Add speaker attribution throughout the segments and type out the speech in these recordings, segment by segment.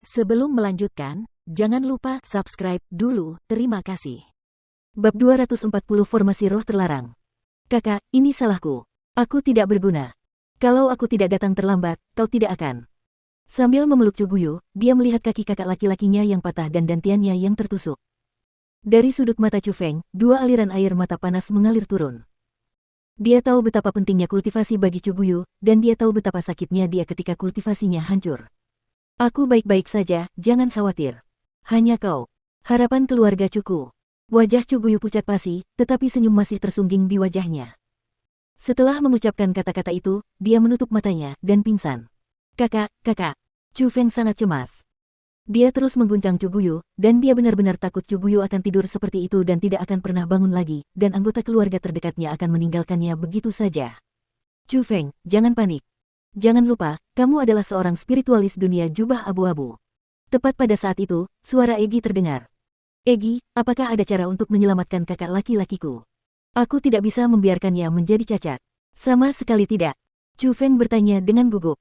Speaker 1: Sebelum melanjutkan, jangan lupa subscribe dulu, terima kasih.
Speaker 2: Bab 240 Formasi Roh Terlarang. Kakak, ini salahku. Aku tidak berguna. Kalau aku tidak datang terlambat, kau tidak akan. Sambil memeluk Cuguyu, dia melihat kaki kakak laki-lakinya yang patah dan dantiannya yang tertusuk. Dari sudut mata Chu Feng, dua aliran air mata panas mengalir turun. Dia tahu betapa pentingnya kultivasi bagi Cuguyu, dan dia tahu betapa sakitnya dia ketika kultivasinya hancur. Aku baik-baik saja, jangan khawatir. Hanya kau. Harapan keluarga Cuku. Wajah Cuguyu pucat pasi, tetapi senyum masih tersungging di wajahnya. Setelah mengucapkan kata-kata itu, dia menutup matanya dan pingsan. Kakak. Chu Feng sangat cemas. Dia terus mengguncang Cuguyu, dan dia benar-benar takut Cuguyu akan tidur seperti itu dan tidak akan pernah bangun lagi, dan anggota keluarga terdekatnya akan meninggalkannya begitu saja. Chu Feng, jangan panik. Jangan lupa, kamu adalah seorang spiritualis dunia jubah abu-abu. Tepat pada saat itu, suara Egi terdengar. Egi, apakah ada cara untuk menyelamatkan kakak laki-lakiku? Aku tidak bisa membiarkannya menjadi cacat. Sama sekali tidak. Chu Feng bertanya dengan gugup.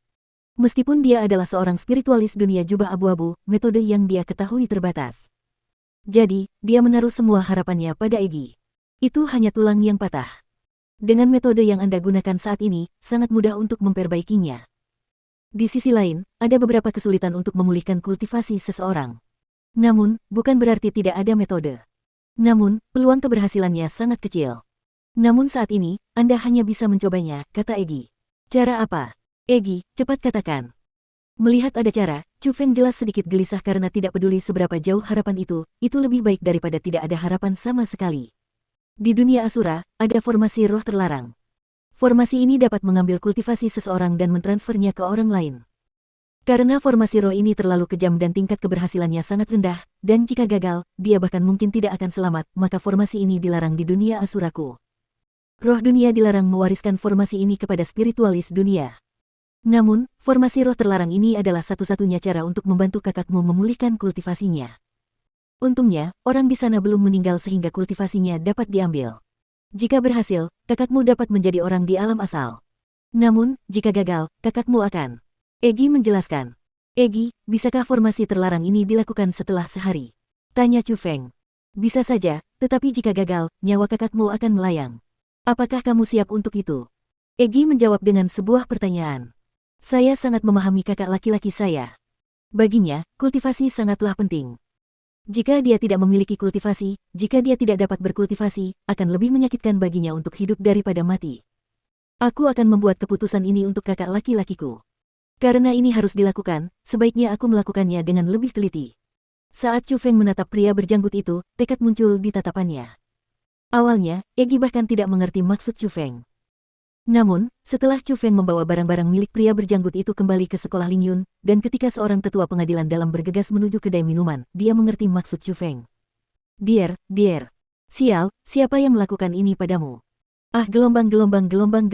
Speaker 2: Meskipun dia adalah seorang spiritualis dunia jubah abu-abu, metode yang dia ketahui terbatas. Jadi, dia menaruh semua harapannya pada Egi. Itu hanya tulang yang patah. Dengan metode yang Anda gunakan saat ini, sangat mudah untuk memperbaikinya. Di sisi lain, ada beberapa kesulitan untuk memulihkan kultivasi seseorang. Namun, bukan berarti tidak ada metode. Namun, peluang keberhasilannya sangat kecil. Namun saat ini, Anda hanya bisa mencobanya, kata Egi. Cara apa? Egi, cepat katakan. Melihat ada cara, Chu Feng jelas sedikit gelisah karena tidak peduli seberapa jauh harapan itu lebih baik daripada tidak ada harapan sama sekali. Di dunia Asura, ada formasi roh terlarang. Formasi ini dapat mengambil kultivasi seseorang dan mentransfernya ke orang lain. Karena formasi roh ini terlalu kejam dan tingkat keberhasilannya sangat rendah, dan jika gagal, dia bahkan mungkin tidak akan selamat, maka formasi ini dilarang di dunia Asuraku. Roh dunia dilarang mewariskan formasi ini kepada spiritualis dunia. Namun, formasi roh terlarang ini adalah satu-satunya cara untuk membantu kakakmu memulihkan kultivasinya. Untungnya, orang di sana belum meninggal sehingga kultivasinya dapat diambil. Jika berhasil, kakakmu dapat menjadi orang di alam asal. Namun, jika gagal, kakakmu akan. Egi menjelaskan. Egi, bisakah formasi terlarang ini dilakukan setelah sehari? Tanya Chu Feng. Bisa saja, tetapi jika gagal, nyawa kakakmu akan melayang. Apakah kamu siap untuk itu? Egi menjawab dengan sebuah pertanyaan. Saya sangat memahami kakak laki-laki saya. Baginya, kultivasi sangatlah penting. Jika dia tidak memiliki kultivasi, jika dia tidak dapat berkultivasi, akan lebih menyakitkan baginya untuk hidup daripada mati. Aku akan membuat keputusan ini untuk kakak laki-lakiku. Karena ini harus dilakukan, sebaiknya aku melakukannya dengan lebih teliti. Saat Chu Feng menatap pria berjanggut itu, tekad muncul di tatapannya. Awalnya, Egi bahkan tidak mengerti maksud Chu Feng. Namun, setelah Chu Feng membawa barang-barang milik pria berjanggut itu kembali ke sekolah Lingyun, dan ketika seorang tetua pengadilan dalam bergegas menuju kedai minuman, dia mengerti maksud Chu Feng. Dier. Sial, siapa yang melakukan ini padamu? Ah, gelombang.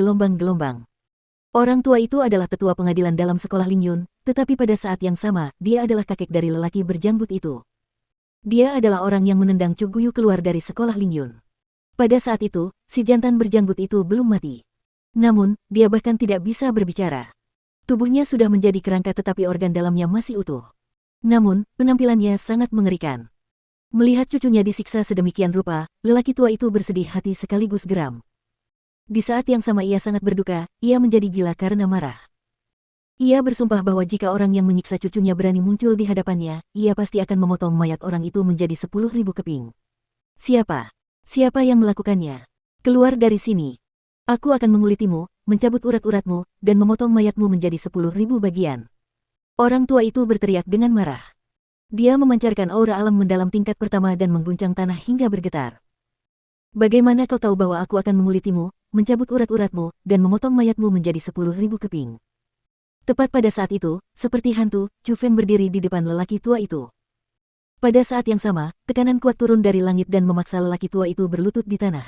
Speaker 2: Orang tua itu adalah tetua pengadilan dalam sekolah Lingyun, tetapi pada saat yang sama, dia adalah kakek dari lelaki berjanggut itu. Dia adalah orang yang menendang Cuguyu keluar dari sekolah Lingyun. Pada saat itu, si jantan berjanggut itu belum mati. Namun, dia bahkan tidak bisa berbicara. Tubuhnya sudah menjadi kerangka tetapi organ dalamnya masih utuh. Namun, penampilannya sangat mengerikan. Melihat cucunya disiksa sedemikian rupa, lelaki tua itu bersedih hati sekaligus geram. Di saat yang sama ia sangat berduka, ia menjadi gila karena marah. Ia bersumpah bahwa jika orang yang menyiksa cucunya berani muncul di hadapannya, ia pasti akan memotong mayat orang itu menjadi 10.000 keping. Siapa? Siapa yang melakukannya? Keluar dari sini. Aku akan mengulitimu, mencabut urat-uratmu, dan memotong mayatmu menjadi 10.000 bagian. Orang tua itu berteriak dengan marah. Dia memancarkan aura alam mendalam tingkat pertama dan mengguncang tanah hingga bergetar. Bagaimana kau tahu bahwa aku akan mengulitimu, mencabut urat-uratmu, dan memotong mayatmu menjadi 10.000 keping? Tepat pada saat itu, seperti hantu, Chu Feng berdiri di depan lelaki tua itu. Pada saat yang sama, tekanan kuat turun dari langit dan memaksa lelaki tua itu berlutut di tanah.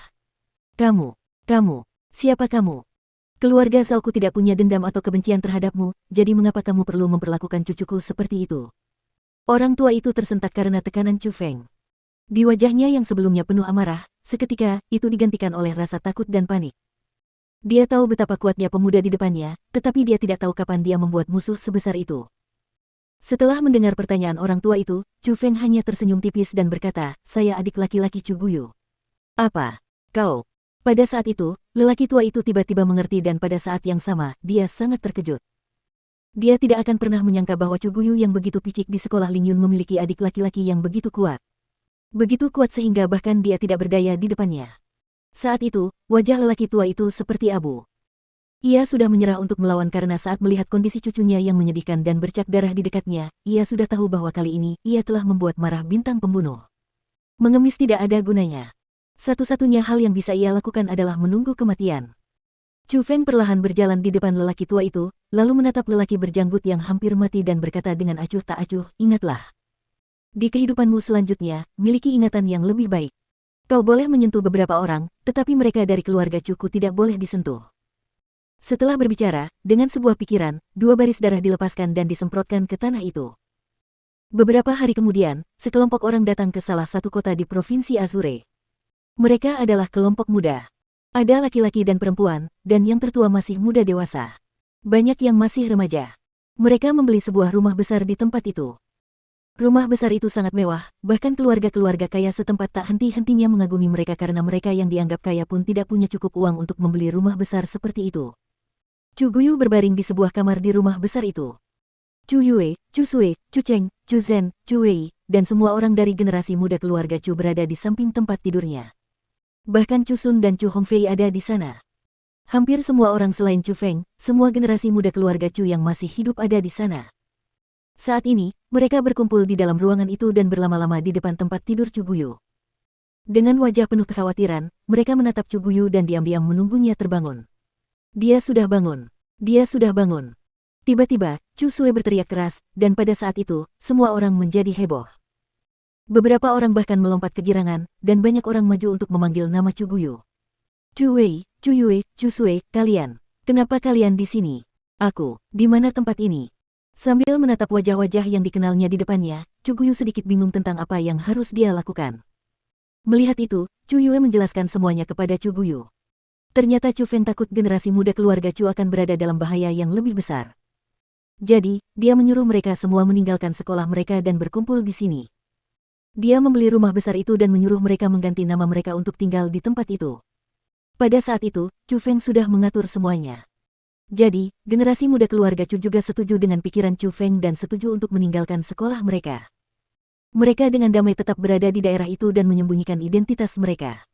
Speaker 2: Kamu. Siapa kamu? Keluarga Zhaoku tidak punya dendam atau kebencian terhadapmu, jadi mengapa kamu perlu memperlakukan cucuku seperti itu? Orang tua itu tersentak karena tekanan Chu Feng. Di wajahnya yang sebelumnya penuh amarah, seketika itu digantikan oleh rasa takut dan panik. Dia tahu betapa kuatnya pemuda di depannya, tetapi dia tidak tahu kapan dia membuat musuh sebesar itu. Setelah mendengar pertanyaan orang tua itu, Chu Feng hanya tersenyum tipis dan berkata, "Saya adik laki-laki Chu Guyu." "Apa? Kau?" Pada saat itu, lelaki tua itu tiba-tiba mengerti dan pada saat yang sama, dia sangat terkejut. Dia tidak akan pernah menyangka bahwa Chu Guyu yang begitu picik di sekolah Lingyun memiliki adik laki-laki yang begitu kuat. Begitu kuat sehingga bahkan dia tidak berdaya di depannya. Saat itu, wajah lelaki tua itu seperti abu. Ia sudah menyerah untuk melawan karena saat melihat kondisi cucunya yang menyedihkan dan bercak darah di dekatnya, ia sudah tahu bahwa kali ini ia telah membuat marah bintang pembunuh. Mengemis tidak ada gunanya. Satu-satunya hal yang bisa ia lakukan adalah menunggu kematian. Chu Feng perlahan berjalan di depan lelaki tua itu, lalu menatap lelaki berjanggut yang hampir mati dan berkata dengan acuh tak acuh, "Ingatlah. Di kehidupanmu selanjutnya, miliki ingatan yang lebih baik. Kau boleh menyentuh beberapa orang, tetapi mereka dari keluarga Cuku tidak boleh disentuh." Setelah berbicara, dengan sebuah pikiran, 2 baris darah dilepaskan dan disemprotkan ke tanah itu. Beberapa hari kemudian, sekelompok orang datang ke salah satu kota di Provinsi Azure. Mereka adalah kelompok muda. Ada laki-laki dan perempuan, dan yang tertua masih muda dewasa. Banyak yang masih remaja. Mereka membeli sebuah rumah besar di tempat itu. Rumah besar itu sangat mewah, bahkan keluarga-keluarga kaya setempat tak henti-hentinya mengagumi mereka karena mereka yang dianggap kaya pun tidak punya cukup uang untuk membeli rumah besar seperti itu. Chu Guyu berbaring di sebuah kamar di rumah besar itu. Chu Yue, Chu Sui, Chu Cheng, Chu Zhen, Chu Wei, dan semua orang dari generasi muda keluarga Chu berada di samping tempat tidurnya. Bahkan Chu Sun dan Chu Hongfei ada di sana. Hampir semua orang selain Chu Feng, semua generasi muda keluarga Chu yang masih hidup ada di sana. Saat ini, mereka berkumpul di dalam ruangan itu dan berlama-lama di depan tempat tidur Chu Guyu. Dengan wajah penuh kekhawatiran, mereka menatap Chu Guyu dan diam-diam menunggunya terbangun. Dia sudah bangun. Dia sudah bangun. Tiba-tiba, Chu Sui berteriak keras, dan pada saat itu, semua orang menjadi heboh. Beberapa orang bahkan melompat kegirangan, dan banyak orang maju untuk memanggil nama Chu Guyu. "Chu Wei, Chu Yue, Chu Sui, kalian. Kenapa kalian di sini? Aku, di mana tempat ini?" Sambil menatap wajah-wajah yang dikenalnya di depannya, Chu Guyu sedikit bingung tentang apa yang harus dia lakukan. Melihat itu, Chu Yue menjelaskan semuanya kepada Chu Guyu. Ternyata Chu Feng takut generasi muda keluarga Chu akan berada dalam bahaya yang lebih besar. Jadi, dia menyuruh mereka semua meninggalkan sekolah mereka dan berkumpul di sini. Dia membeli rumah besar itu dan menyuruh mereka mengganti nama mereka untuk tinggal di tempat itu. Pada saat itu, Chu Feng sudah mengatur semuanya. Jadi, generasi muda keluarga Chu juga setuju dengan pikiran Chu Feng dan setuju untuk meninggalkan sekolah mereka. Mereka dengan damai tetap berada di daerah itu dan menyembunyikan identitas mereka.